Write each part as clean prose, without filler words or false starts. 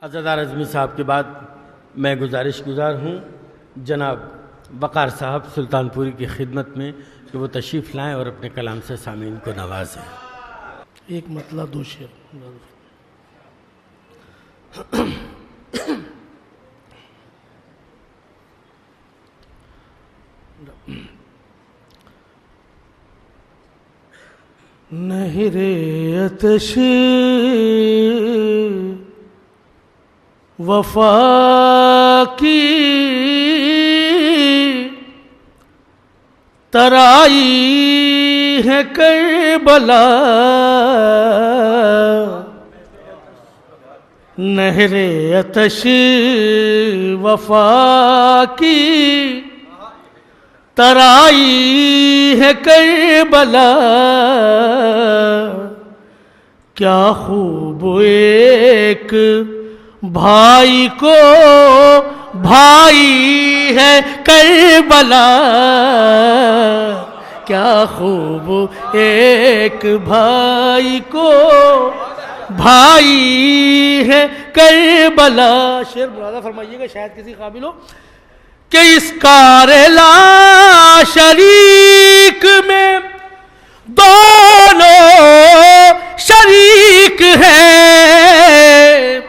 عزادار اعظمی صاحب کے بعد میں گزارش گزار ہوں جناب وقار صاحب سلطان پوری کی خدمت میں کہ وہ تشریف لائیں اور اپنے کلام سے سامعین کو نوازیں۔ ایک مطلع دو شعر۔ نہر آتش وفا کی ترائی ہے کربلا، نہر آتش وفا کی ترائی ہے کربلا، کیا خوب ایک بھائی کو بھائی ہے کربلا، کیا خوب ایک بھائی کو بھائی ہے کربلا۔ شعر ملاحظہ فرمائیے گا شاید کسی قابل ہو کہ اس کار لا شریک میں دونوں شریک ہیں،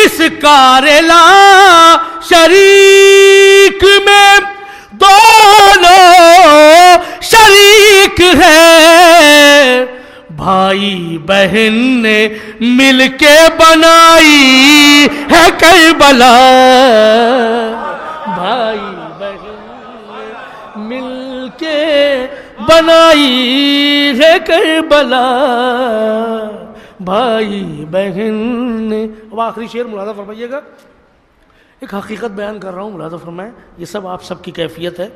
اس کار لا شریک میں دونوں شریک ہیں، بھائی بہن نے مل کے بنائی ہے کربلا، بھائی بہن نے مل کے بنائی ہے کربلا، بھائی بہن نے۔ اب آخری شعر ملاحظہ فرمائیے گا، ایک حقیقت بیان کر رہا ہوں، ملاحظہ فرمائیں، یہ سب آپ سب کی کیفیت ہے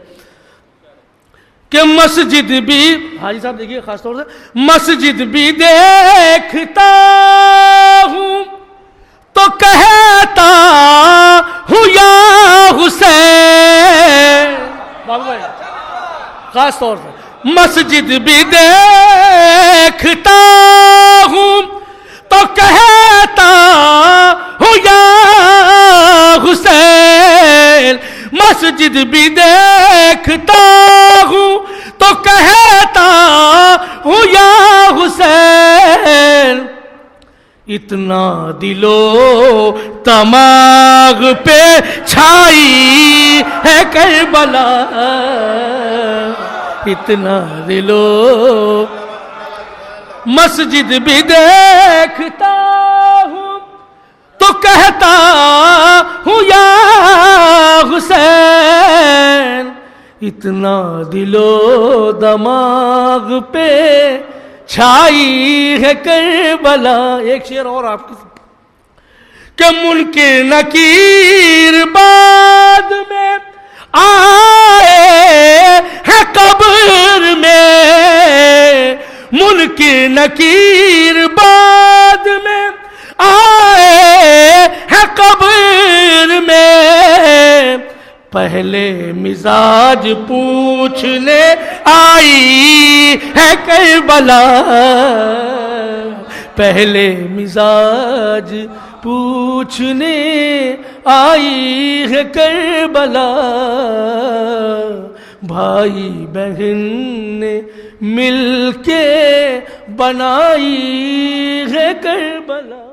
کہ مسجد بھی، حاجی صاحب دیکھیے خاص طور سے، مسجد بھی دیکھتا ہوں تو کہتا ہوں یا حسین، بابو بھائی خاص طور سے، مسجد بھی دیکھتا ہوں تو کہتا ہوں یا حسین، مسجد بھی دیکھتا ہوں تو کہتا ہوں یا حسین، اتنا دل و دماغ پہ چھائی ہے کربلا، اتنا دل و مسجد بھی دیکھتا ہوں تو کہتا ہوں یا حسین، اتنا دل و دماغ پہ چھائی ہے کربلا۔ ایک شعر اور آپ کی کہ منکر نکیر بعد میں آئے ہے قبر میں، منکر نکیر بعد میں آئے ہے قبر میں، پہلے مزاج پوچھنے آئی ہے کربلا، پہلے مزاج پوچھنے آئی ہے کربلا، بھائی بہن نے مل کے بنائی ہے کربلا۔